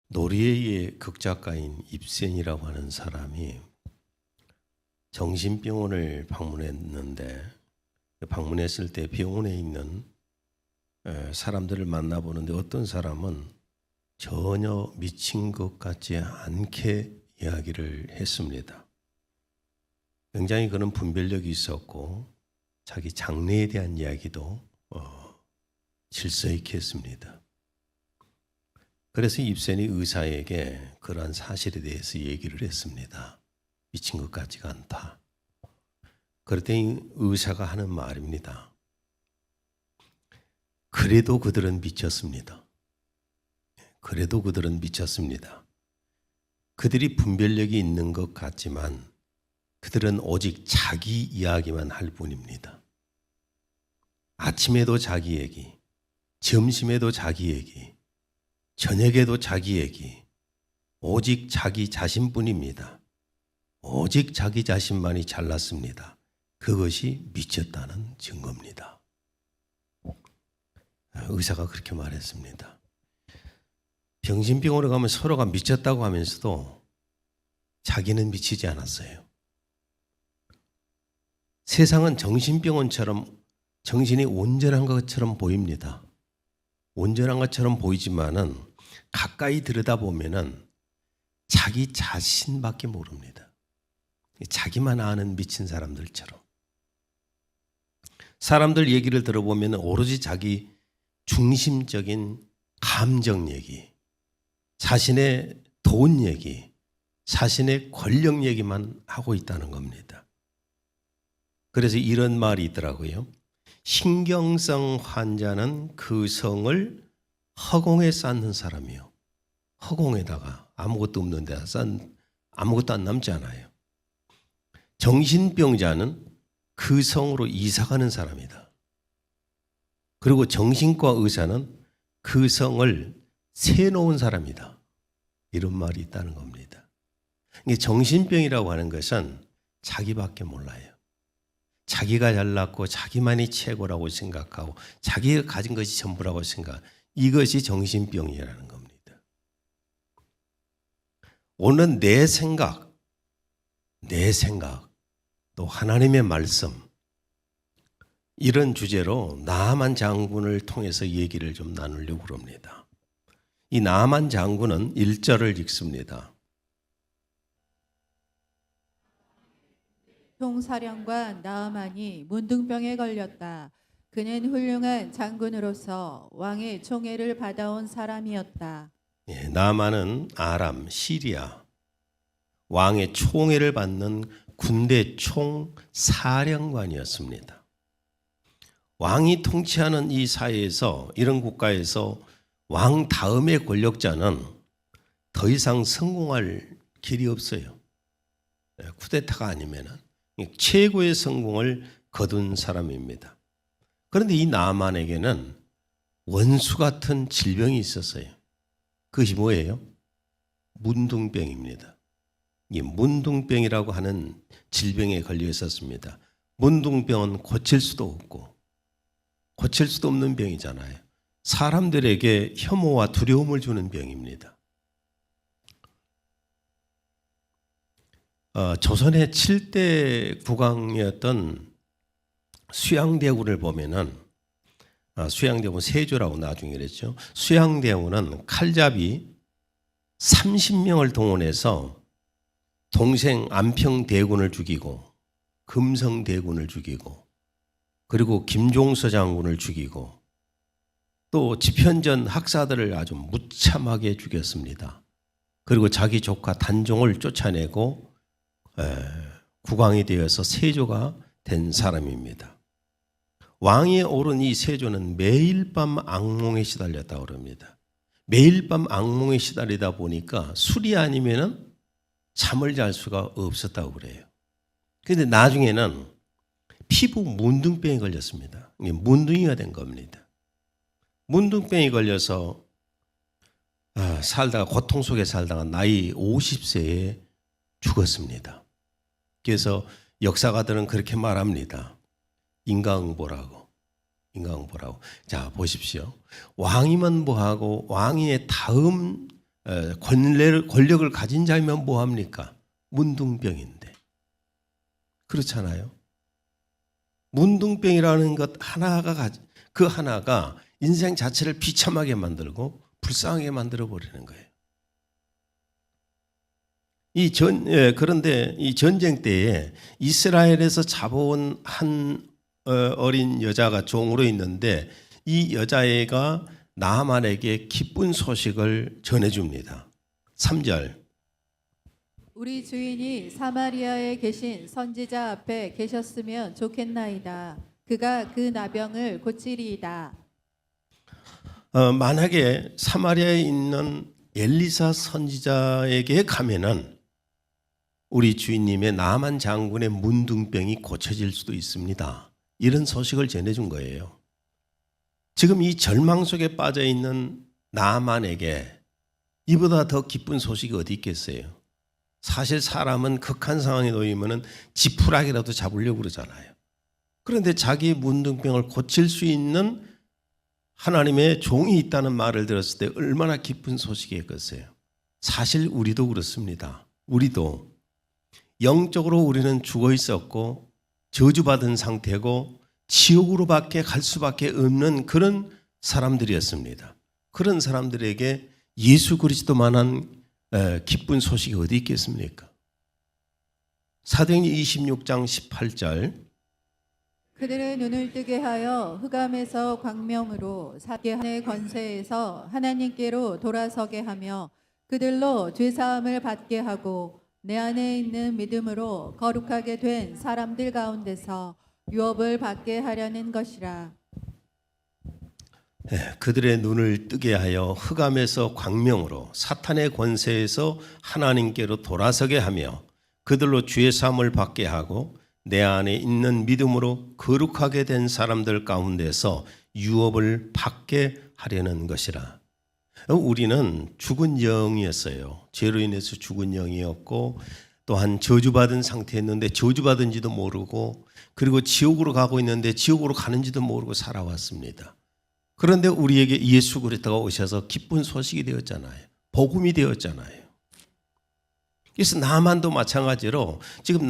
노르웨이의 극작가인 입센이라고 하는 사람이 정신병원을 방문했는데, 방문했을 때 병원에 있는 사람들을 만나보는데 어떤 사람은 전혀 미친 것 같지 않게 이야기를 했습니다. 굉장히 그런 분별력이 있었고 자기 장래에 대한 이야기도 질서 있게 했습니다. 그래서 입센이 의사에게 그러한 사실에 대해서 얘기를 했습니다. 미친 것 같지가 않다. 그랬더니 의사가 하는 말입니다. 그래도 그들은 미쳤습니다. 그래도 그들은 미쳤습니다. 그들이 분별력이 있는 것 같지만 그들은 오직 자기 이야기만 할 뿐입니다. 아침에도 자기 얘기, 점심에도 자기 얘기, 저녁에도 자기 얘기, 오직 자기 자신뿐입니다. 오직 자기 자신만이 잘났습니다. 그것이 미쳤다는 증거입니다. 의사가 그렇게 말했습니다. 정신병원에 가면 서로가 미쳤다고 하면서도 자기는 미치지 않았어요. 세상은 정신병원처럼 정신이 온전한 것처럼 보입니다. 온전한 것처럼 보이지만은 가까이 들여다보면은 자기 자신밖에 모릅니다. 자기만 아는 미친 사람들처럼. 사람들 얘기를 들어보면 오로지 자기 중심적인 감정 얘기, 자신의 돈 얘기, 자신의 권력 얘기만 하고 있다는 겁니다. 그래서 이런 말이 있더라고요. 신경성 환자는 그 성을 허공에 쌓는 사람이요. 허공에다가 아무것도 없는 데다 아무것도 안 남지 않아요. 정신병자는 그 성으로 이사가는 사람이다. 그리고 정신과 의사는 그 성을 세놓은 사람이다. 이런 말이 있다는 겁니다. 정신병이라고 하는 것은 자기밖에 몰라요. 자기가 잘났고 자기만이 최고라고 생각하고 자기가 가진 것이 전부라고 생각. 이것이 정신병이라는 겁니다. 오늘 내 생각, 또 하나님의 말씀, 이런 주제로 나아만 장군을 통해서 얘기를 좀 나누려고 합니다. 이 나아만 장군은 1절을 읽습니다. 총사령관 나아만이 문둥병에 걸렸다. 그는 훌륭한 장군으로서 왕의 총애를 받아온 사람이었다. 나아만은 아람, 시리아 왕의 총애를 받는 군대 총사령관이었습니다. 왕이 통치하는 이 사회에서, 이런 국가에서 왕 다음의 권력자는 더 이상 성공할 길이 없어요. 쿠데타가 아니면은 최고의 성공을 거둔 사람입니다. 그런데 이 나아만에게는 원수 같은 질병이 있었어요. 그것이 뭐예요? 문둥병입니다. 이 문둥병이라고 하는 질병에 걸려 있었습니다. 문둥병은 고칠 수도 없고 고칠 수도 없는 병이잖아요. 사람들에게 혐오와 두려움을 주는 병입니다. 조선의 7대 국왕이었던 수양대군을 보면은, 수양대군 세조라고 나중에 그랬죠. 수양대군은 칼잡이 30명을 동원해서 동생 안평대군을 죽이고 금성대군을 죽이고 그리고 김종서 장군을 죽이고 또 집현전 학사들을 아주 무참하게 죽였습니다. 그리고 자기 조카 단종을 쫓아내고 국왕이 되어서 세조가 된 사람입니다. 왕위에 오른 이 세조는 매일 밤 악몽에 시달렸다고 합니다. 매일 밤 악몽에 시달리다 보니까 술이 아니면은 잠을 잘 수가 없었다고 그래요. 그런데 나중에는 피부 문둥병에 걸렸습니다. 문둥이가 된 겁니다. 문둥병이 걸려서 살다가 고통 속에 살다가 나이 50세에 죽었습니다. 그래서 역사가들은 그렇게 말합니다. 인과응보라고. 자, 보십시오. 왕이면 뭐하고 왕위의 다음 권력을 가진 자면 뭐합니까? 문둥병인데. 그렇잖아요. 문둥병이라는 것 하나가 그 하나가 인생 자체를 비참하게 만들고 불쌍하게 만들어 버리는 거예요. 그런데 이 전쟁 때에 이스라엘에서 잡아온 한 어린 여자가 종으로 있는데 이 여자애가 나아만에게 기쁜 소식을 전해줍니다. 3절. 우리 주인이 사마리아에 계신 선지자 앞에 계셨으면 좋겠나이다. 그가 그 나병을 고치리이다. 만약에 사마리아에 있는 엘리사 선지자에게 가면은 우리 주인님의 나만 장군의 문둥병이 고쳐질 수도 있습니다. 이런 소식을 전해준 거예요. 지금 이 절망 속에 빠져 있는 나만에게 이보다 더 기쁜 소식이 어디 있겠어요? 사실 사람은 극한 상황에 놓이면은 지푸라기라도 잡으려고 그러잖아요. 그런데 자기 문둥병을 고칠 수 있는 하나님의 종이 있다는 말을 들었을 때 얼마나 기쁜 소식이겠어요. 사실 우리도 그렇습니다. 우리도 영적으로 우리는 죽어 있었고 저주받은 상태고 지옥으로밖에 갈 수밖에 없는 그런 사람들이었습니다. 그런 사람들에게 예수 그리스도만한 기쁜 소식이 어디 있겠습니까? 사도행전 26장 18절. 그들의 눈을 뜨게 하여 흑암에서 광명으로 사개한의 권세에서 하나님께로 돌아서게 하며 그들로 죄사함을 받게 하고 내 안에 있는 믿음으로 거룩하게 된 사람들 가운데서 유업을 받게 하려는 것이라. 그들의 눈을 뜨게 하여 흑암에서 광명으로 사탄의 권세에서 하나님께로 돌아서게 하며 그들로 죄 사함을 받게 하고 내 안에 있는 믿음으로 거룩하게 된 사람들 가운데서 유업을 받게 하려는 것이라. 우리는 죽은 영이었어요. 죄로 인해서 죽은 영이었고 또한 저주받은 상태였는데 저주받은지도 모르고 그리고 지옥으로 가고 있는데 지옥으로 가는지도 모르고 살아왔습니다. 그런데 우리에게 예수 그리스도가 오셔서 기쁜 소식이 되었잖아요. 복음이 되었잖아요. 그래서 나만도 마찬가지로 지금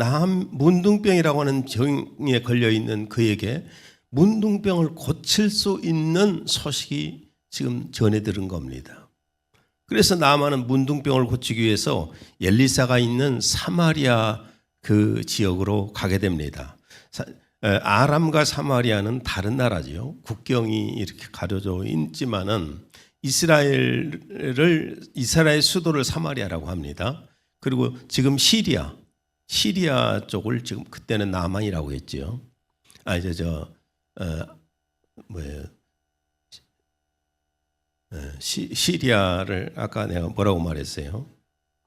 문둥병이라고 하는 병에 걸려있는 그에게 문둥병을 고칠 수 있는 소식이 지금 전해 들은 겁니다. 그래서 나만은 문둥병을 고치기 위해서 엘리사가 있는 사마리아 그 지역으로 가게 됩니다. 아람과 사마리아는 다른 나라지요. 국경이 이렇게 가려져 있지만은 이스라엘 수도를 사마리아라고 합니다. 그리고 지금 시리아 쪽을 지금 그때는 남한이라고 했죠. 시리아를 아까 내가 뭐라고 말했어요?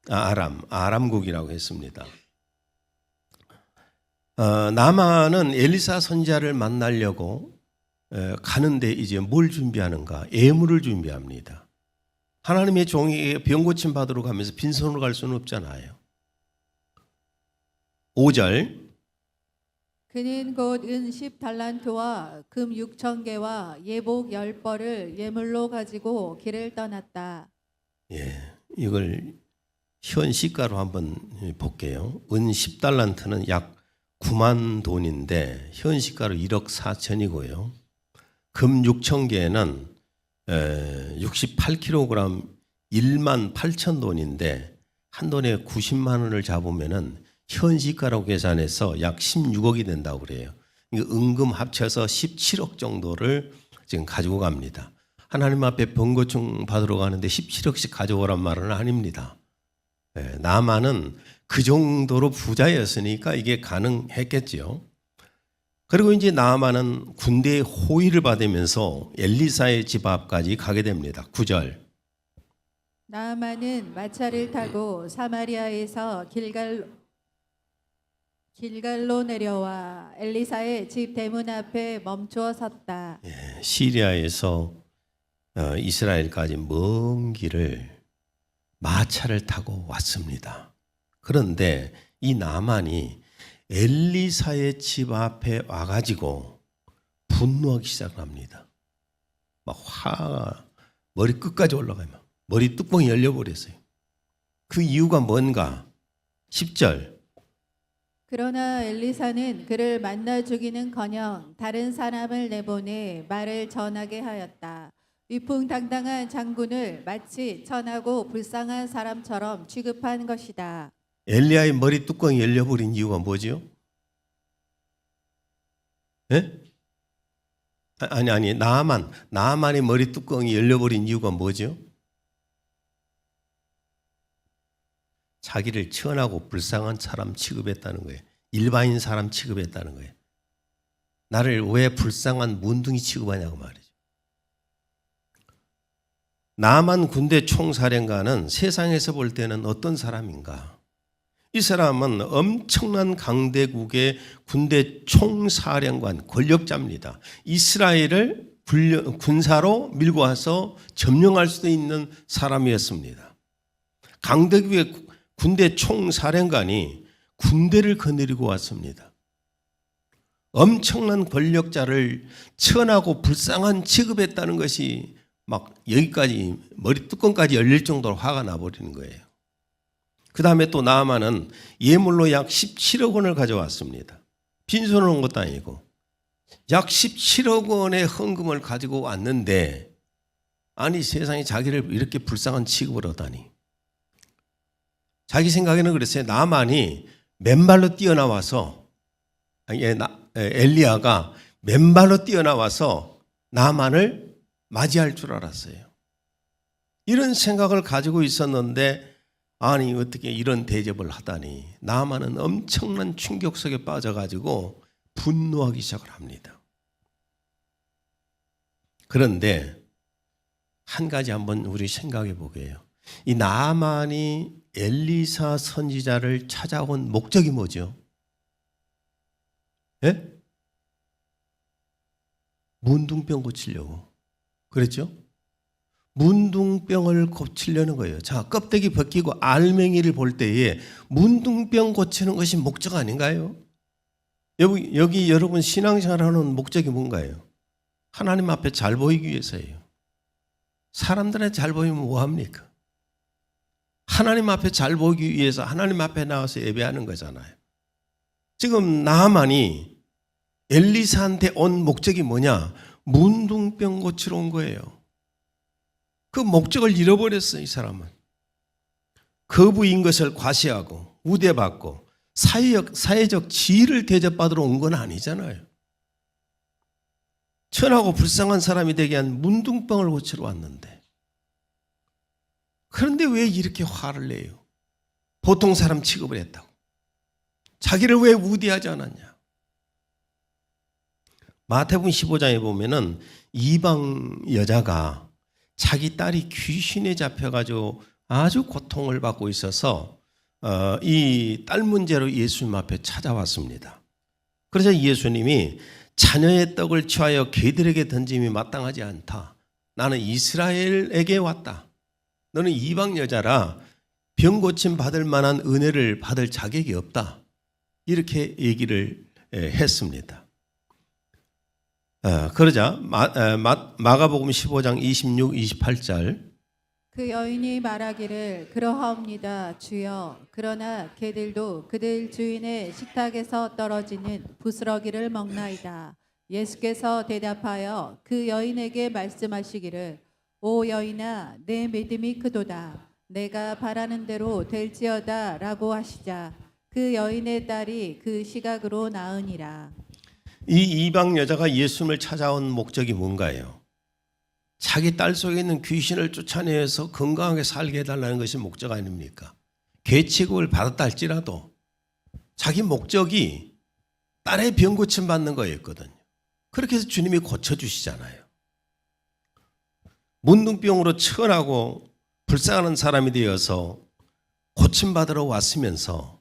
아람국이라고 했습니다. 나만은 엘리사 선지자를 만나려고 가는데 이제 뭘 준비하는가? 예물을 준비합니다. 하나님의 종에게 병 고침 받으러 가면서 빈손으로 갈 수는 없잖아요. 5절. 그는 곧 은 10달란트와 금 6,000개와 예복 10벌을 예물로 가지고 길을 떠났다. 이걸 현 시가로 한번 볼게요. 은 10달란트는 약 9만 돈인데 현 시가로 1억 4천이고요. 금 6,000개는 68kg 1만 8천 돈인데 한 돈에 90만 원을 잡으면은 현 시가로 계산해서 약 16억이 된다고 그래요. 은금 합쳐서 17억 정도를 지금 가지고 갑니다. 하나님 앞에 병고충 받으러 가는데 17억씩 가져오란 말은 아닙니다. 나만은 그 정도로 부자였으니까 이게 가능했겠지요. 그리고 이제 나아만은 군대의 호위를 받으면서 엘리사의 집 앞까지 가게 됩니다. 9절. 나아만은 마차를 타고 사마리아에서 길갈로 내려와 엘리사의 집 대문 앞에 멈추어 섰다. 시리아에서 이스라엘까지 먼 길을 마차를 타고 왔습니다. 그런데 이 나만이 엘리사의 집 앞에 와가지고 분노하기 시작합니다. 막 화가 머리 끝까지 올라가요. 머리 뚜껑이 열려버렸어요. 그 이유가 뭔가? 10절. 그러나 엘리사는 그를 만나 주기는커녕 다른 사람을 내보내 말을 전하게 하였다. 위풍당당한 장군을 마치 천하고 불쌍한 사람처럼 취급한 것이다. 엘리야의 머리 뚜껑이 열려버린 이유가 뭐죠? 예? 아니 나만의 머리 뚜껑이 열려버린 이유가 뭐죠? 자기를 천하고 불쌍한 사람 취급했다는 거예요. 일반인 사람 취급했다는 거예요. 나를 왜 불쌍한 문둥이 취급하냐고 말이죠. 나만 군대 총사령관은 세상에서 볼 때는 어떤 사람인가? 이 사람은 엄청난 강대국의 군대 총사령관, 권력자입니다. 이스라엘을 군사로 밀고 와서 점령할 수도 있는 사람이었습니다. 강대국의 군대 총사령관이 군대를 거느리고 왔습니다. 엄청난 권력자를 천하고 불쌍한 취급했다는 것이 막 여기까지 머리 뚜껑까지 열릴 정도로 화가 나버리는 거예요. 그 다음에 또 나아만은 예물로 약 17억 원을 가져왔습니다. 빈손으로 온 것도 아니고 약 17억 원의 헌금을 가지고 왔는데 아니 세상에 자기를 이렇게 불쌍한 취급을 하다니. 자기 생각에는 그랬어요. 나만이 맨발로 뛰어나와서 엘리야가 맨발로 뛰어나와서 나만을 맞이할 줄 알았어요. 이런 생각을 가지고 있었는데 아니 어떻게 이런 대접을 하다니. 나만은 엄청난 충격 속에 빠져가지고 분노하기 시작을 합니다. 그런데 한 가지 한번 우리 생각해 보게요. 이 나만이 엘리사 선지자를 찾아온 목적이 뭐죠? 예? 문둥병 고치려고. 그랬죠? 문둥병을 고치려는 거예요. 자, 껍데기 벗기고 알맹이를 볼 때에 문둥병 고치는 것이 목적 아닌가요? 여기 여러분 신앙생활하는 목적이 뭔가요? 하나님 앞에 잘 보이기 위해서예요. 사람들한테 잘 보이면 뭐합니까? 하나님 앞에 잘 보이기 위해서 하나님 앞에 나와서 예배하는 거잖아요. 지금 나만이 엘리사한테 온 목적이 뭐냐? 문둥병 고치러 온 거예요. 그 목적을 잃어버렸어요, 이 사람은. 거부인 것을 과시하고 우대받고 사회적 지위를 대접받으러 온 건 아니잖아요. 천하고 불쌍한 사람이 되게 한 문둥병을 고치러 왔는데. 그런데 왜 이렇게 화를 내요? 보통 사람 취급을 했다고. 자기를 왜 우대하지 않았냐? 마태복음 15장에 보면은 이방 여자가 자기 딸이 귀신에 잡혀가지고 아주 고통을 받고 있어서 이 딸 문제로 예수님 앞에 찾아왔습니다. 그래서 예수님이 자녀의 떡을 취하여 개들에게 던짐이 마땅하지 않다. 나는 이스라엘에게 왔다. 너는 이방 여자라 병 고침 받을 만한 은혜를 받을 자격이 없다. 이렇게 얘기를 했습니다. 그러자 마가복음 15장 26, 28절 그 여인이 말하기를 그러하옵니다 주여. 그러나 개들도 그들 주인의 식탁에서 떨어지는 부스러기를 먹나이다. 예수께서 대답하여 그 여인에게 말씀하시기를 오 여인아 내 믿음이 크도다. 내가 바라는 대로 될지어다 라고 하시자 그 여인의 딸이 그 시각으로 나으니라. 이 이방 여자가 예수님을 찾아온 목적이 뭔가요? 자기 딸 속에 있는 귀신을 쫓아내서 건강하게 살게 해달라는 것이 목적 아닙니까? 개 취급을 받았다 할지라도 자기 목적이 딸의 병 고침 받는 거였거든요. 그렇게 해서 주님이 고쳐주시잖아요. 문둥병으로 천하고 불쌍한 사람이 되어서 고침받으러 왔으면서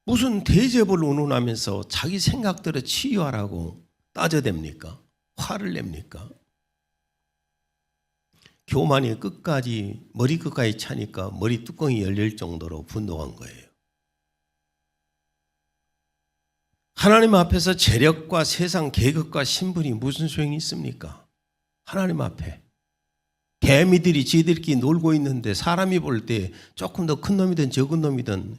무슨 대접을 운운하면서 자기 생각대로 치유하라고 따져댑니까? 화를 냅니까? 교만이 끝까지 머리 끝까지 차니까 머리 뚜껑이 열릴 정도로 분노한 거예요. 하나님 앞에서 재력과 세상 계급과 신분이 무슨 소용이 있습니까? 하나님 앞에 개미들이 지들끼리 놀고 있는데 사람이 볼 때 조금 더 큰 놈이든 적은 놈이든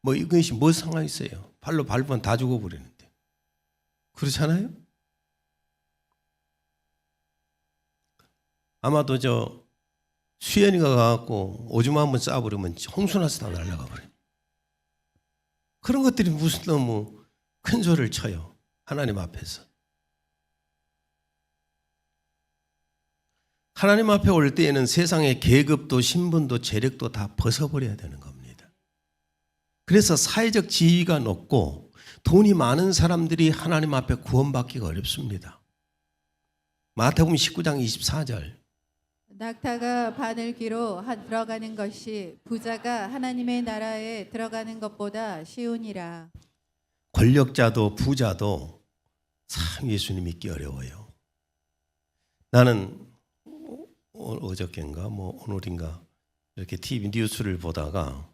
뭐 이것이 뭐 상관이 있어요. 발로 밟으면 다 죽어버리는데. 그렇잖아요? 아마도 저 수연이가 가갖고 오줌 한번 싸버리면 홍수나서 다 날아가 버려요. 그런 것들이 무슨 너무 큰 소리를 쳐요. 하나님 앞에서. 하나님 앞에 올 때에는 세상의 계급도 신분도 재력도 다 벗어버려야 되는 겁니다. 그래서 사회적 지위가 높고 돈이 많은 사람들이 하나님 앞에 구원받기가 어렵습니다. 마태복음 19장 24절. 낙타가 바늘귀로 들어가는 것이 부자가 하나님의 나라에 들어가는 것보다 쉬우니라. 권력자도 부자도 참 예수님 믿기 어려워요. 나는 어저께인가 뭐 오늘인가 이렇게 TV 뉴스를 보다가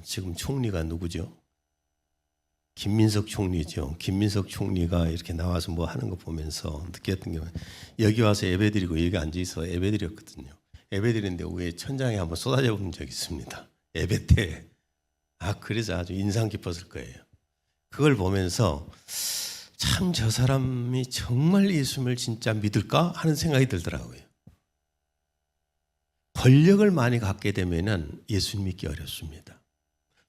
지금 총리가 누구죠? 김민석 총리죠. 김민석 총리가 이렇게 나와서 뭐 하는 거 보면서 느꼈던 게 여기 와서 예배드리고 여기 앉아서 예배드렸거든요. 예배드리는데 위에 천장에 한번 쏟아져 본 적이 있습니다. 예배 때. 그래서 아주 인상 깊었을 거예요. 그걸 보면서 참 저 사람이 정말 예수님을 진짜 믿을까 하는 생각이 들더라고요. 권력을 많이 갖게 되면은 예수님 믿기 어렵습니다.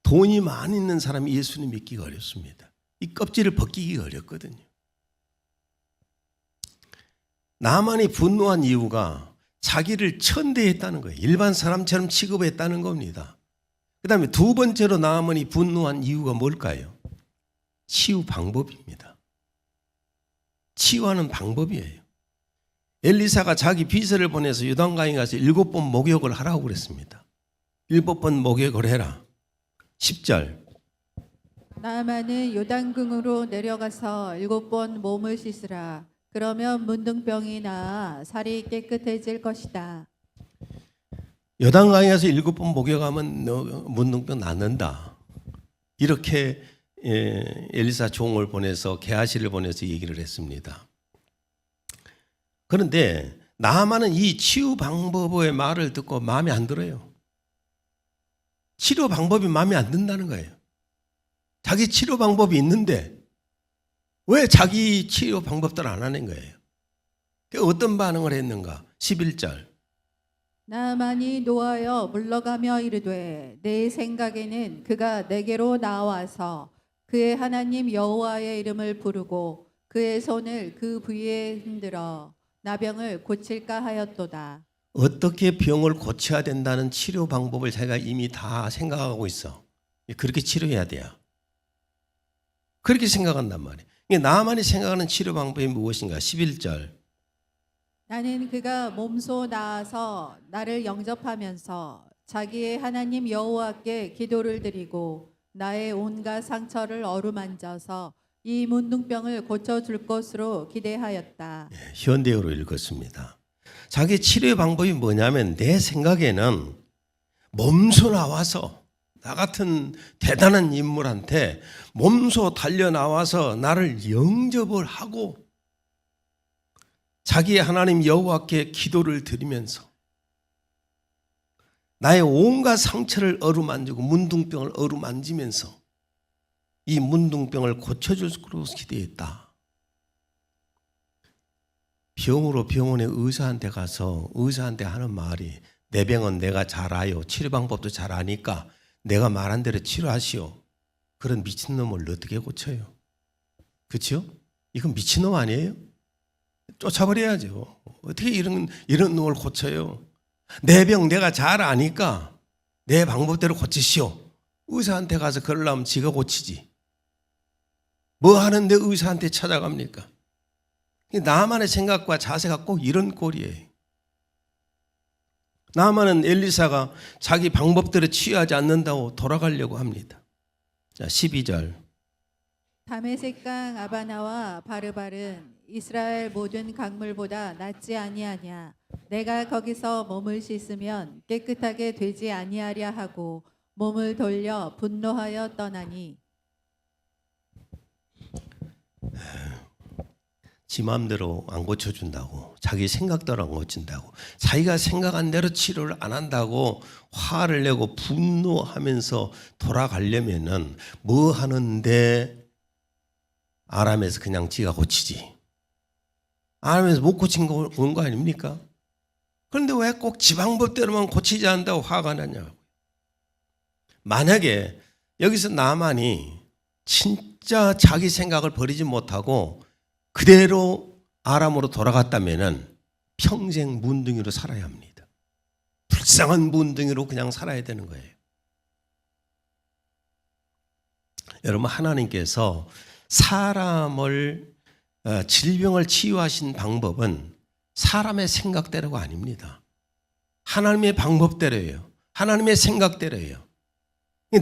돈이 많이 있는 사람이 예수님 믿기가 어렵습니다. 이 껍질을 벗기기가 어렵거든요. 나만이 분노한 이유가 자기를 천대했다는 거예요. 일반 사람처럼 취급했다는 겁니다. 그 다음에 두 번째로 나만이 분노한 이유가 뭘까요? 치유 방법입니다. 치유하는 방법이에요. 엘리사가 자기 비서를 보내서 요단강에 가서 7번 목욕을 하라고 그랬습니다. 7번 목욕을 해라. 10절. 나아만은 요단강으로 내려가서 7번 몸을 씻으라. 그러면 문둥병이 나아 살이 깨끗해질 것이다. 요단강에 가서 7번 목욕하면 너 문둥병 낫는다. 이렇게 엘리사 종을 보내서 게하시를 보내서 얘기를 했습니다. 그런데 나아만은 이 치유 방법의 말을 듣고 마음에 안 들어요. 치료 방법이 마음에 안 든다는 거예요. 자기 치료 방법이 있는데 왜 자기 치료 방법대로 안 하는 거예요? 어떤 반응을 했는가? 11절. 나아만이 노하여 물러가며 이르되 내 생각에는 그가 내게로 나와서 그의 하나님 여호와의 이름을 부르고 그의 손을 그 부위에 흔들어 나병을 고칠까 하였도다. 어떻게 병을 고쳐야 된다는 치료 방법을 자기가 이미 다 생각하고 있어. 그렇게 치료해야 돼요. 그렇게 생각한단 말이에요. 나만이 생각하는 치료 방법이 무엇인가? 11절. 나는 그가 몸소 나아서 나를 영접하면서 자기의 하나님 여호와께 기도를 드리고 나의 온갖 상처를 어루만져서 이 문둥병을 고쳐줄 것으로 기대하였다. 현대어로 읽었습니다. 자기 치료의 방법이 뭐냐면 내 생각에는 몸소 나와서 나 같은 대단한 인물한테 몸소 달려나와서 나를 영접을 하고 자기의 하나님 여호와께 기도를 드리면서 나의 온갖 상처를 어루만지고 문둥병을 어루만지면서 이 문둥병을 고쳐줄 것으로 기대했다. 병으로 병원에 의사한테 가서 의사한테 하는 말이 내 병은 내가 잘 알아요. 치료 방법도 잘 아니까 내가 말한 대로 치료하시오. 그런 미친놈을 어떻게 고쳐요? 그렇죠? 이건 미친놈 아니에요? 쫓아버려야죠. 어떻게 이런 놈을 고쳐요? 내 병 내가 잘 아니까 내 방법대로 고치시오. 의사한테 가서 그러려면 지가 고치지. 뭐 하는데 의사한테 찾아갑니까? 나만의 생각과 자세가 꼭 이런 꼴이에요. 나만은 엘리사가 자기 방법대로 치유하지 않는다고 돌아가려고 합니다. 자, 12절. 다메섹강 아바나와 바르발은 이스라엘 모든 강물보다 낫지 아니하냐. 내가 거기서 몸을 씻으면 깨끗하게 되지 아니하랴 하고 몸을 돌려 분노하여 떠나니. 지 마음대로 안 고쳐준다고, 자기 생각대로 안 고친다고, 자기가 생각한 대로 치료를 안 한다고 화를 내고 분노하면서 돌아가려면은 뭐 하는데 아람에서 그냥 지가 고치지. 아람에서 못 고친 거 온 거 아닙니까? 그런데 왜 꼭 지 방법대로만 고치지 않는다고 화가 나냐고. 만약에 여기서 나만이 진짜 자기 생각을 버리지 못하고 그대로 아람으로 돌아갔다면은 평생 문둥이로 살아야 합니다. 불쌍한 문둥이로 그냥 살아야 되는 거예요. 여러분, 하나님께서 사람을 질병을 치유하신 방법은 사람의 생각대로가 아닙니다. 하나님의 방법대로예요. 하나님의 생각대로예요.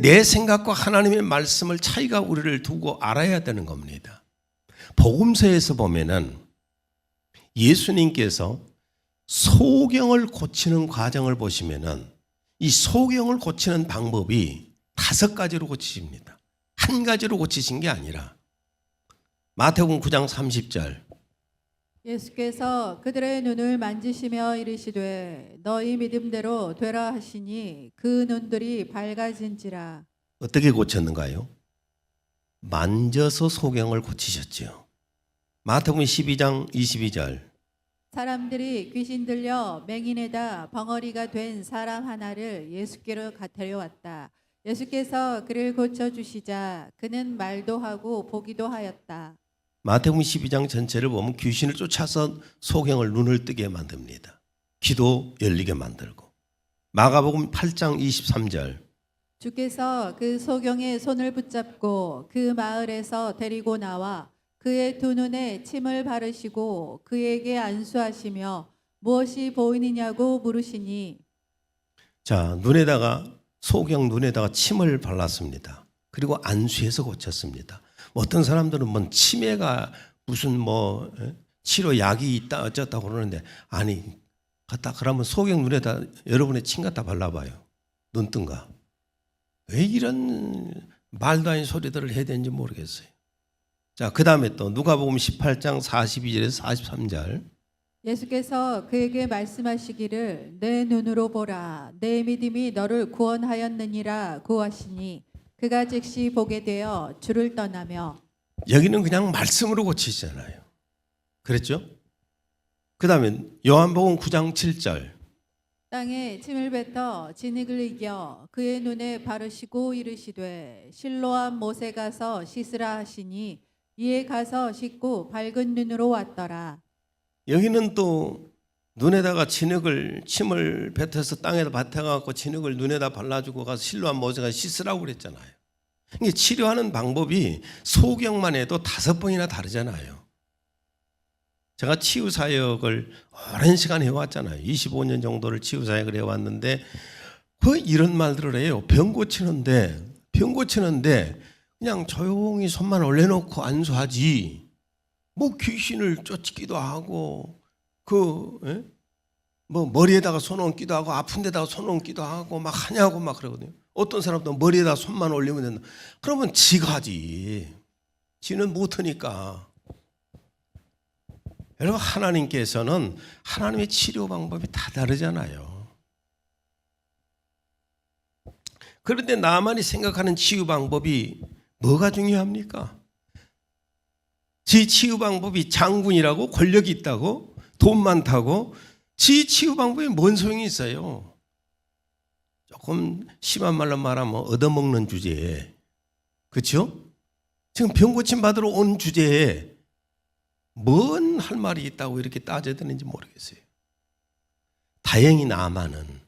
내 생각과 하나님의 말씀을 차이가 우리를 두고 알아야 되는 겁니다. 복음서에서 보면은 예수님께서 소경을 고치는 과정을 보시면은 이 소경을 고치는 방법이 5가지로 고치십니다. 한 가지로 고치신 게 아니라 마태복음 9장 30절 예수께서 그들의 눈을 만지시며 이르시되 너희 믿음대로 되라 하시니 그 눈들이 밝아진지라. 어떻게 고쳤는가요? 만져서 소경을 고치셨지요. 마태복음 12장 22절 사람들이 귀신 들려 맹인에다 벙어리가 된 사람 하나를 예수께로 데려왔다. 예수께서 그를 고쳐주시자 그는 말도 하고 보기도 하였다. 마태복음 12장 전체를 보면 귀신을 쫓아서 소경을 눈을 뜨게 만듭니다. 귀도 열리게 만들고. 마가복음 8장 23절 주께서 그 소경의 손을 붙잡고 그 마을에서 데리고 나와 그의 두 눈에 침을 바르시고 그에게 안수하시며 무엇이 보이느냐고 물으시니 자, 눈에다가 소경 눈에다가 침을 발랐습니다. 그리고 안수해서 고쳤습니다. 어떤 사람들은 뭐 치매가 무슨 뭐 치료 약이 있다 어쩌다고 그러는데 아니 갖다 그러면 소경 눈에다 여러분의 침 갖다 발라봐요. 눈뜬가? 왜 이런 말도 아닌 소리들을 해야 되는지 모르겠어요. 자, 그 다음에 또 누가복음 18장 42절에서 43절 예수께서 그에게 말씀하시기를 내 눈으로 보라 내 믿음이 너를 구원하였느니라 구하시니 그가 즉시 보게 되어 주를 떠나며. 여기는 그냥 말씀으로 고치시잖아요. 그랬죠? 그 다음에 요한복음 9장 7절 땅에 침을 뱉어 진흙을 이겨 그의 눈에 바르시고 이르시되 실로암 못에 가서 씻으라 하시니 이에 가서 씻고 밝은 눈으로 왔더라. 여기는 또 눈에다가 침을 뱉어서 땅에다 밭에갖고 진흙을 눈에다 발라주고 가서 실로암 못에 가서 씻으라고 그랬잖아요. 이게 치료하는 방법이 소경만 해도 5번이나 다르잖아요. 제가 치유사역을 오랜 시간 해왔잖아요. 25년 정도를 치유사역을 해왔는데 그 이런 말들을 해요. 병 고치는데 그냥 조용히 손만 올려놓고 안수하지. 뭐 귀신을 쫓기도 하고 뭐 머리에다가 손 얹기도 하고 아픈 데다가 손 얹기도 하고 막 하냐고 막 그러거든요. 어떤 사람도 머리에다 손만 올리면 된다. 그러면 지가 하지. 지는 못하니까. 여러분, 하나님께서는 하나님의 치료 방법이 다 다르잖아요. 그런데 나만이 생각하는 치유 방법이 뭐가 중요합니까? 지 치유 방법이 장군이라고 권력이 있다고 돈 많다고 지 치유 방법이 뭔 소용이 있어요? 조금 심한 말로 말하면 얻어먹는 주제에, 그렇죠? 지금 병 고침 받으러 온 주제에 뭔 할 말이 있다고 이렇게 따져야 되는지 모르겠어요. 다행히 나만은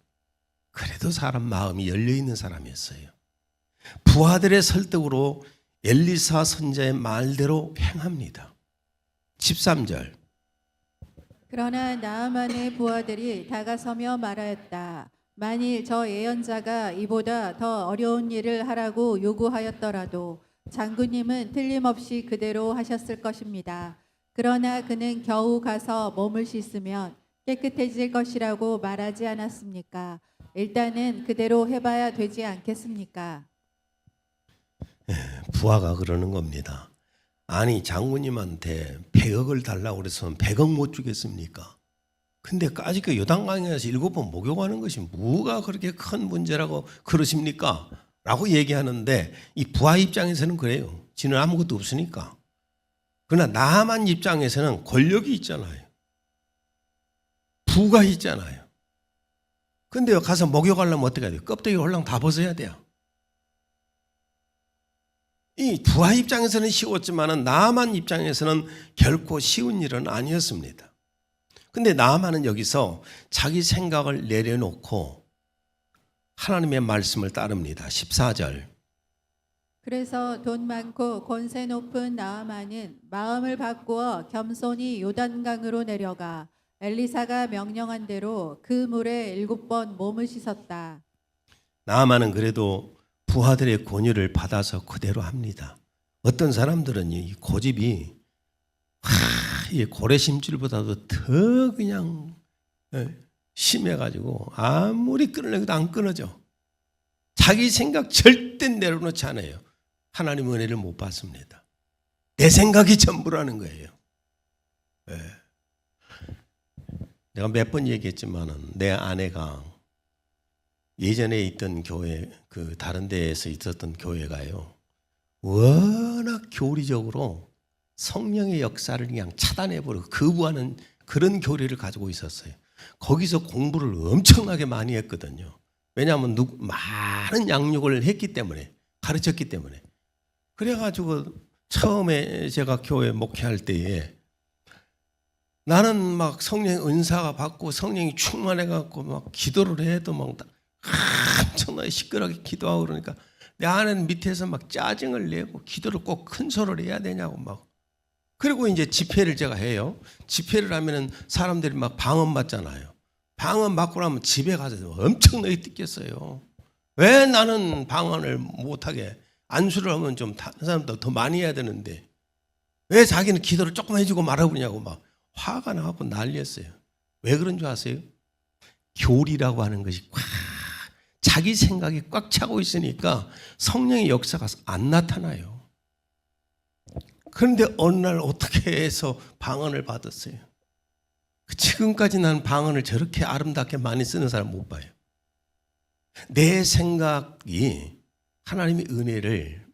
그래도 사람 마음이 열려있는 사람이었어요. 부하들의 설득으로 엘리사 선자의 말대로 행합니다. 13절 그러나 나아만의 부하들이 다가서며 말하였다. 만일 저 예언자가 이보다 더 어려운 일을 하라고 요구하였더라도 장군님은 틀림없이 그대로 하셨을 것입니다. 그러나 그는 겨우 가서 몸을 씻으면 깨끗해질 것이라고 말하지 않았습니까? 일단은 그대로 해봐야 되지 않겠습니까? 부하가 그러는 겁니다. 아니 장모님한테 100억을 달라고 그래서 100억 못 주겠습니까? 근데 까짓거 요단강에서 7번 목욕하는 것이 뭐가 그렇게 큰 문제라고 그러십니까? 라고 얘기하는데 이 부하 입장에서는 그래요. 지는 아무것도 없으니까. 그러나 나만 입장에서는 권력이 있잖아요. 부가 있잖아요. 근데 가서 목욕하려면 어떻게 해야 돼요? 껍데기 홀랑 다 벗어야 돼요. 이 부하 입장에서는 쉬웠지만 나만 입장에서는 결코 쉬운 일은 아니었습니다. 근데 나만은 여기서 자기 생각을 내려놓고 하나님의 말씀을 따릅니다. 14절. 그래서 돈 많고 권세 높은 나아만은 마음을 바꾸어 겸손히 요단강으로 내려가 엘리사가 명령한 대로 그 물에 7번 몸을 씻었다. 나아만은 그래도 부하들의 권유를 받아서 그대로 합니다. 어떤 사람들은 이 고집이 이 고래심줄보다도 더 그냥 심해가지고 아무리 끊으려도 안 끊어져. 자기 생각 절대 내려놓지 않아요. 하나님 은혜를 못 받습니다. 내 생각이 전부라는 거예요. 내가 몇 번 얘기했지만은 내 아내가 예전에 있던 교회 그 다른 데에서 있었던 교회가요. 워낙 교리적으로 성령의 역사를 그냥 차단해버리고 거부하는 그런 교리를 가지고 있었어요. 거기서 공부를 엄청나게 많이 했거든요. 왜냐하면 많은 양육을 했기 때문에, 가르쳤기 때문에. 그래가지고 처음에 제가 교회 목회할 때에 나는 막 성령의 은사가 받고 성령이 충만해갖고 막 기도를 해도 막 엄청나게 시끄럽게 기도하고 그러니까 내 아내는 밑에서 막 짜증을 내고 기도를 꼭 큰 소리를 해야 되냐고 막. 그리고 이제 집회를 제가 해요. 집회를 하면은 사람들이 막 방언 맞잖아요. 방언 맞고 나면 집에 가서 엄청나게 뜯겼어요. 왜 나는 방언을 못하게 안수를 하면 좀 다른 사람도 더 많이 해야 되는데 왜 자기는 기도를 조금 해주고 말아보냐고 막 화가 나고 난리였어요. 왜 그런 줄 아세요? 교리라고 하는 것이 꽉 자기 생각이 꽉 차고 있으니까 성령의 역사가 안 나타나요. 그런데 어느 날 어떻게 해서 방언을 받았어요. 지금까지 난 방언을 저렇게 아름답게 많이 쓰는 사람 못 봐요. 내 생각이 하나님의 은혜를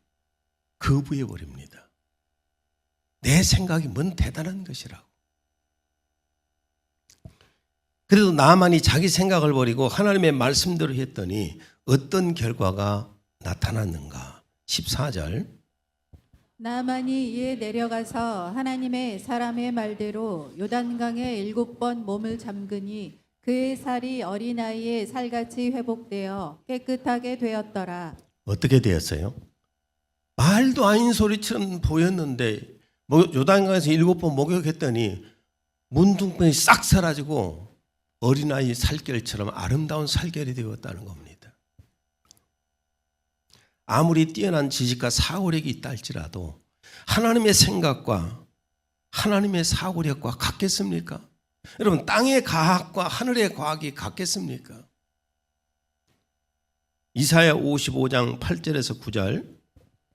거부해 버립니다. 내 생각이 뭔 대단한 것이라고. 그래도 나만이 자기 생각을 버리고 하나님의 말씀대로 했더니 어떤 결과가 나타났는가. 14절. 나만이 이에 내려가서 하나님의 사람의 말대로 요단강에 7번 몸을 잠그니 그의 살이 어린아이의 살같이 회복되어 깨끗하게 되었더라. 어떻게 되었어요? 말도 아닌 소리처럼 보였는데 요단강에서 7번 목욕했더니 문둥병이 싹 사라지고 어린아이 살결처럼 아름다운 살결이 되었다는 겁니다. 아무리 뛰어난 지식과 사고력이 있다 할지라도 하나님의 생각과 하나님의 사고력과 같겠습니까? 여러분 땅의 과학과 하늘의 과학이 같겠습니까? 이사야 55장 8절에서 9절.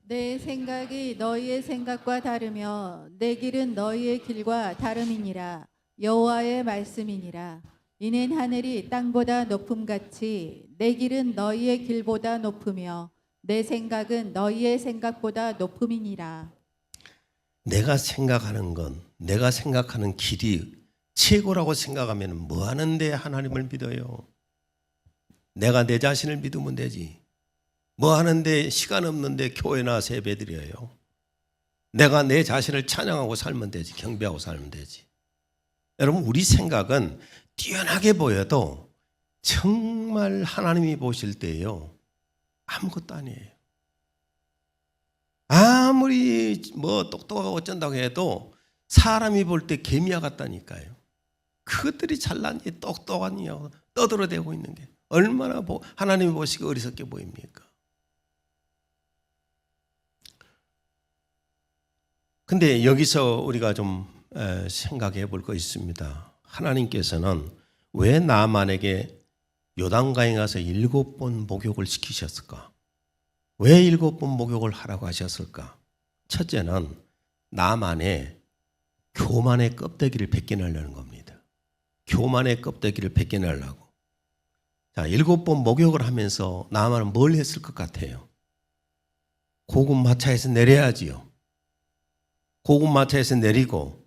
내 생각이 너희의 생각과 다르며 내 길은 너희의 길과 다름이니라. 여호와의 말씀이니라. 이는 하늘이 땅보다 높음같이 내 길은 너희의 길보다 높으며 내 생각은 너희의 생각보다 높음이니라. 내가 생각하는 건 내가 생각하는 길이 최고라고 생각하면 뭐 하는데 하나님을 믿어요? 내가 내 자신을 믿으면 되지. 뭐 하는데 시간 없는데 교회나 세배 드려요. 내가 내 자신을 찬양하고 살면 되지. 경배하고 살면 되지. 여러분 우리 생각은 뛰어나게 보여도 정말 하나님이 보실 때요 아무것도 아니에요. 아무리 뭐 똑똑하고 어쩐다고 해도 사람이 볼 때 개미와 같다니까요. 그것들이 잘나니 똑똑하니 떠들어대고 있는 게 얼마나 하나님이 보시기 어리석게 보입니까? 근데 여기서 우리가 좀 생각해 볼 거 있습니다. 하나님께서는 왜 나만에게 요단강에 가서 7번 목욕을 시키셨을까? 왜 7번 목욕을 하라고 하셨을까? 첫째는 나만의 교만의 껍데기를 벗겨내려는 겁니다. 교만의 껍데기를 벗겨내려고. 자, 7번 목욕을 하면서 나만은 뭘 했을 것 같아요? 고급 마차에서 내려야지요. 고급 마차에서 내리고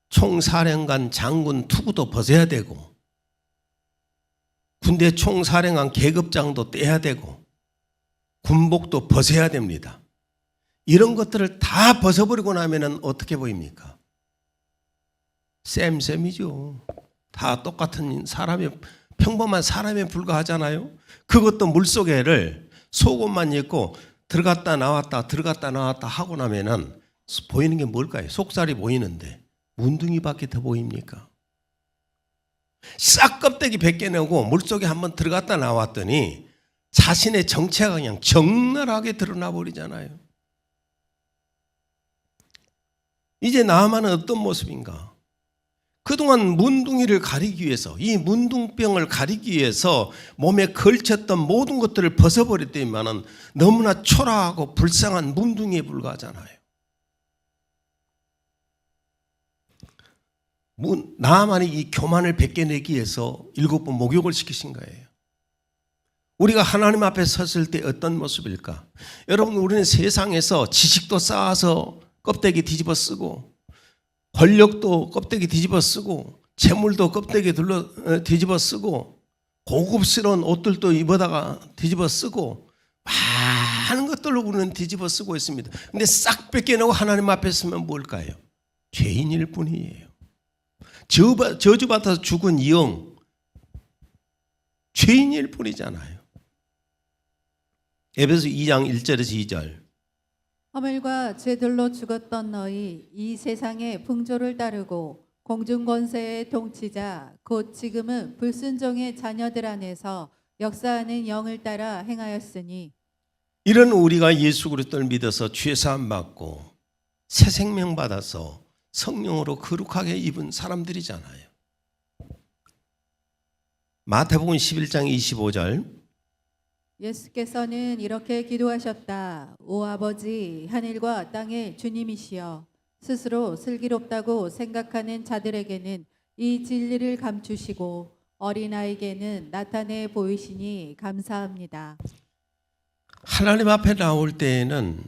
총사령관, 장군, 투구도 벗어야 되고 군대 총사령관 계급장도 떼야 되고 군복도 벗어야 됩니다. 이런 것들을 다 벗어버리고 나면 어떻게 보입니까? 쌤쌤이죠. 다 똑같은 평범한 사람에 불과하잖아요. 그것도 물속에를 속옷만 입고 들어갔다 나왔다 들어갔다 나왔다 하고 나면은 보이는 게 뭘까요? 속살이 보이는데 문둥이밖에 더 보입니까? 싹 껍데기 벗겨내고 물속에 한번 들어갔다 나왔더니 자신의 정체가 그냥 적나라하게 드러나 버리잖아요. 이제 나만은 어떤 모습인가? 그동안 문둥이를 가리기 위해서, 이 문둥병을 가리기 위해서 몸에 걸쳤던 모든 것들을 벗어버렸더니만은 너무나 초라하고 불쌍한 문둥이에 불과하잖아요. 나만이 이 교만을 벗겨내기 위해서 7번 목욕을 시키신 거예요. 우리가 하나님 앞에 섰을 때 어떤 모습일까? 여러분, 우리는 세상에서 지식도 쌓아서 껍데기 뒤집어 쓰고 권력도 껍데기 뒤집어 쓰고 재물도 껍데기 뒤집어 쓰고 고급스러운 옷들도 입어다가 뒤집어 쓰고 많은 것들로 우리는 뒤집어 쓰고 있습니다. 근데 싹 뺏겨내고 하나님 앞에 서면 뭘까요? 죄인일 뿐이에요. 저주받아서 죽은 영, 죄인일 뿐이잖아요. 에베소 2장 1절에서 2절. 허물과 죄들로 죽었던 너희 이 세상의 풍조를 따르고 공중권세의 통치자 곧 지금은 불순종의 자녀들 안에서 역사하는 영을 따라 행하였으니 이런 우리가 예수 그리스도를 믿어서 죄사함 받고 새 생명 받아서 성령으로 거룩하게 입은 사람들이잖아요. 마태복음 11장 25절. 예수께서는 이렇게 기도하셨다. 오 아버지, 하늘과 땅의 주님이시여, 스스로 슬기롭다고 생각하는 자들에게는 이 진리를 감추시고 어린아이에게는 나타내 보이시니 감사합니다. 하나님 앞에 나올 때에는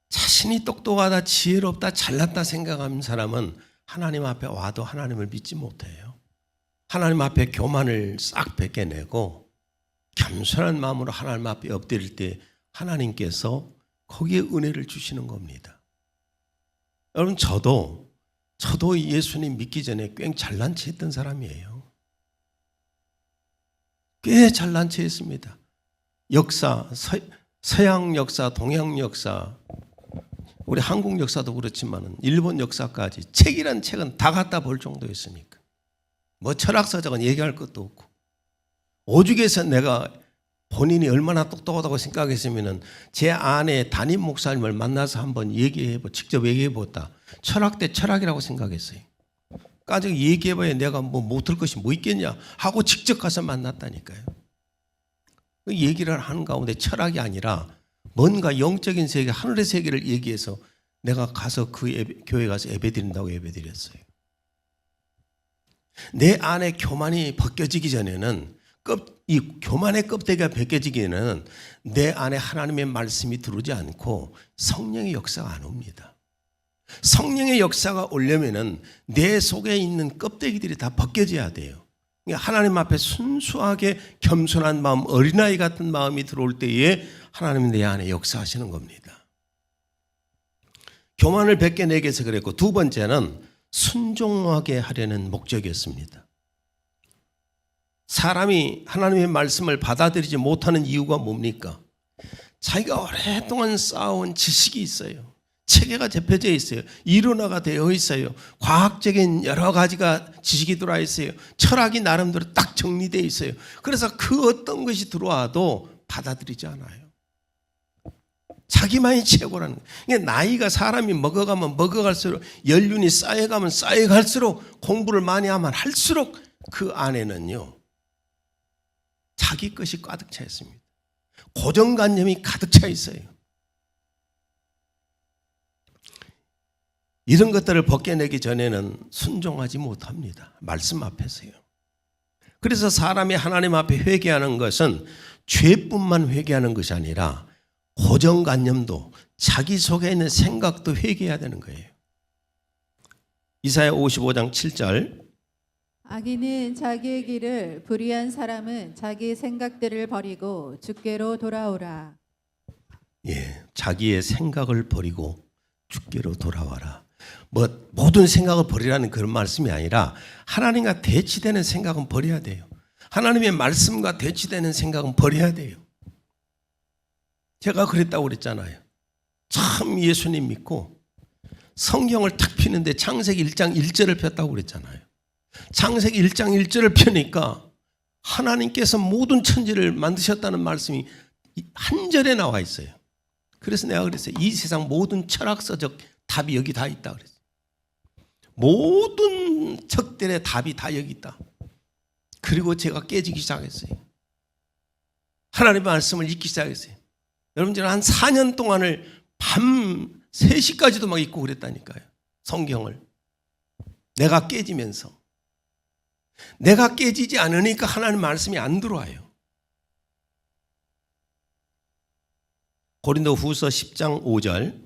자신이 똑똑하다, 지혜롭다, 잘났다 생각하는 사람은 하나님 앞에 와도 하나님을 믿지 못해요. 하나님 앞에 교만을 싹 벗겨내고 겸손한 마음으로 하나님 앞에 엎드릴 때 하나님께서 거기에 은혜를 주시는 겁니다. 여러분, 저도 예수님 믿기 전에 꽤 잘난 체 했던 사람이에요. 꽤 잘난 체 했습니다. 역사, 서양 역사, 동양 역사, 우리 한국 역사도 그렇지만 일본 역사까지 책이란 책은 다 갖다 볼 정도였으니까 뭐 철학서적은 얘기할 것도 없고 오죽해서 내가 본인이 얼마나 똑똑하다고 생각했으면 제 아내 담임 목사님을 만나서 한번 직접 얘기해봤다. 철학 대 철학이라고 생각했어요. 까지 얘기해봐야 내가 뭐 못할 것이 뭐 있겠냐 하고 직접 가서 만났다니까요. 그 얘기를 하는 가운데 철학이 아니라 뭔가 영적인 세계, 하늘의 세계를 얘기해서 내가 가서 교회 가서 예배드린다고 예배드렸어요. 내 안에 교만이 벗겨지기 전에는 이 교만의 껍데기가 벗겨지기에는 내 안에 하나님의 말씀이 들어오지 않고 성령의 역사가 안 옵니다. 성령의 역사가 오려면은 내 속에 있는 껍데기들이 다 벗겨져야 돼요. 그러니까 하나님 앞에 순수하게 겸손한 마음, 어린아이 같은 마음이 들어올 때에 하나님은 내 안에 역사하시는 겁니다. 교만을 벗겨내기 위해서 그랬고, 두 번째는 순종하게 하려는 목적이었습니다. 사람이 하나님의 말씀을 받아들이지 못하는 이유가 뭡니까? 자기가 오랫동안 쌓아온 지식이 있어요. 체계가 접혀져 있어요. 이론화가 되어 있어요. 과학적인 여러 가지가 지식이 들어와 있어요. 철학이 나름대로 딱 정리되어 있어요. 그래서 그 어떤 것이 들어와도 받아들이지 않아요. 자기만이 최고라는 거예요. 그러니까 나이가 사람이 먹어가면 먹어갈수록, 연륜이 쌓여가면 쌓여갈수록, 공부를 많이 하면 할수록 그 안에는요 자기 것이 가득 차 있습니다. 고정관념이 가득 차 있어요. 이런 것들을 벗겨내기 전에는 순종하지 못합니다. 말씀 앞에서요. 그래서 사람이 하나님 앞에 회개하는 것은 죄뿐만 회개하는 것이 아니라 고정관념도 자기 속에 있는 생각도 회개해야 되는 거예요. 이사야 55장 7절 악인은 자기의 길을, 불의한 사람은 자기 생각들을 버리고 주께로 돌아오라. 자기의 생각을 버리고 주께로 돌아와라. 모든 생각을 버리라는 그런 말씀이 아니라 하나님과 대치되는 생각은 버려야 돼요. 하나님의 말씀과 대치되는 생각은 버려야 돼요. 제가 그랬다고 그랬잖아요. 참 예수님 믿고 성경을 탁 피는데 창세기 1장 1절을 폈다고 그랬잖아요. 창세기 1장 1절을 펴니까 하나님께서 모든 천지를 만드셨다는 말씀이 한 절에 나와 있어요. 그래서 내가 그랬어요. 이 세상 모든 철학서적 답이 여기 다 있다 그랬어요. 모든 적들의 답이 다 여기 있다. 그리고 제가 깨지기 시작했어요. 하나님의 말씀을 읽기 시작했어요. 여러분, 저는 한 4년 동안을 밤 3시까지도 막 읽고 그랬다니까요. 성경을. 내가 깨지면서. 내가 깨지지 않으니까 하나님 말씀이 안 들어와요. 고린도후서 10장 5절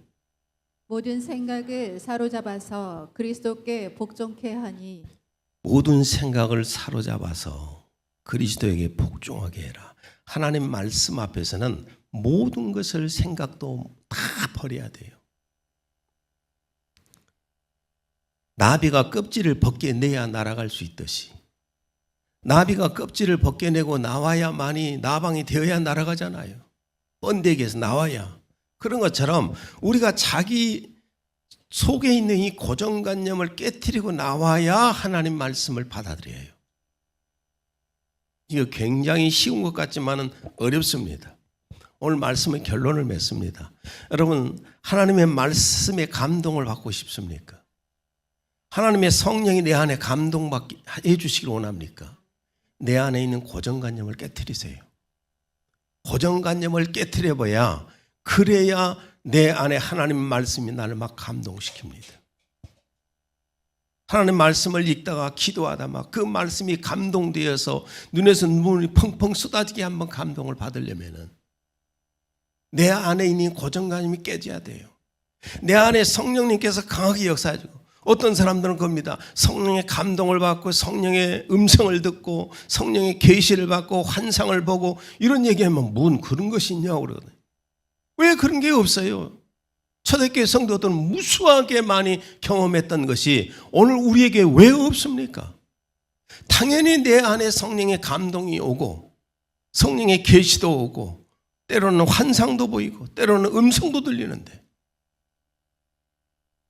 모든 생각을 사로잡아서 그리스도께 복종케 하니 모든 생각을 사로잡아서 그리스도에게 복종하게 해라. 하나님 말씀 앞에서는 모든 것을 생각도 다 버려야 돼요. 나비가 껍질을 벗겨내야 날아갈 수 있듯이 나비가 껍질을 벗겨내고 나와야만이 나방이 되어야 날아가잖아요. 번데기에서 나와야. 그런 것처럼 우리가 자기 속에 있는 이 고정관념을 깨트리고 나와야 하나님 말씀을 받아들여요. 이거 굉장히 쉬운 것 같지만은 어렵습니다. 오늘 말씀의 결론을 맺습니다. 여러분, 하나님의 말씀에 감동을 받고 싶습니까? 하나님의 성령이 내 안에 감동받게 해주시길 원합니까? 내 안에 있는 고정관념을 깨트리세요. 고정관념을 깨트려봐야, 그래야 내 안에 하나님 말씀이 나를 막 감동시킵니다. 하나님 말씀을 읽다가 기도하다 막 그 말씀이 감동되어서 눈에서 눈물이 펑펑 쏟아지게 한번 감동을 받으려면은 내 안에 있는 고정관념이 깨져야 돼요. 내 안에 성령님께서 강하게 역사해주고, 어떤 사람들은 겁니다. 성령의 감동을 받고 성령의 음성을 듣고 성령의 계시를 받고 환상을 보고 이런 얘기하면 뭔 그런 것이 있냐고 그러거든요. 왜 그런 게 없어요? 초대교회 성도들은 무수하게 많이 경험했던 것이 오늘 우리에게 왜 없습니까? 당연히 내 안에 성령의 감동이 오고 성령의 계시도 오고 때로는 환상도 보이고 때로는 음성도 들리는데,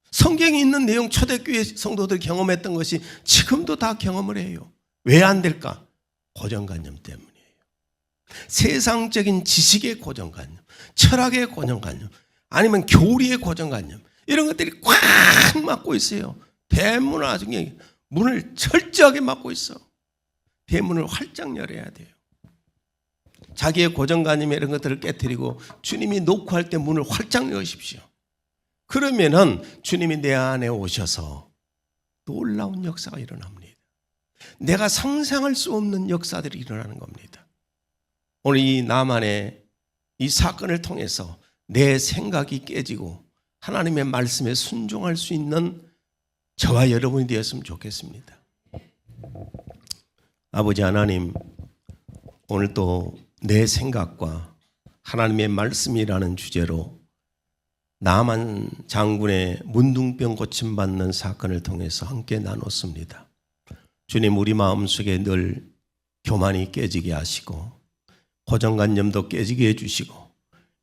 성경에 있는 내용 초대교회 성도들이 경험했던 것이 지금도 다 경험을 해요. 왜 안 될까? 고정관념 때문이에요. 세상적인 지식의 고정관념, 철학의 고정관념, 아니면 교리의 고정관념, 이런 것들이 꽉 막고 있어요. 대문을 아주 문을 철저하게 막고 있어. 대문을 활짝 열어야 돼요. 자기의 고정관념 이런 것들을 깨트리고 주님이 녹화할 때 문을 활짝 여십시오. 그러면은 주님이 내 안에 오셔서 놀라운 역사가 일어납니다. 내가 상상할 수 없는 역사들이 일어나는 겁니다. 오늘 이 나만의 이 사건을 통해서 내 생각이 깨지고 하나님의 말씀에 순종할 수 있는 저와 여러분이 되었으면 좋겠습니다. 아버지 하나님, 오늘 또 내 생각과 하나님의 말씀이라는 주제로 나만 장군의 문둥병 고침받는 사건을 통해서 함께 나눴습니다. 주님, 우리 마음속에 늘 교만이 깨지게 하시고 고정관념도 깨지게 해주시고,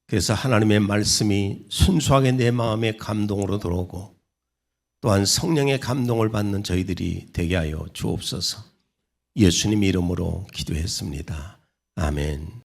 그래서 하나님의 말씀이 순수하게 내 마음에 감동으로 들어오고 또한 성령의 감동을 받는 저희들이 되게 하여 주옵소서. 예수님 이름으로 기도했습니다. 아멘.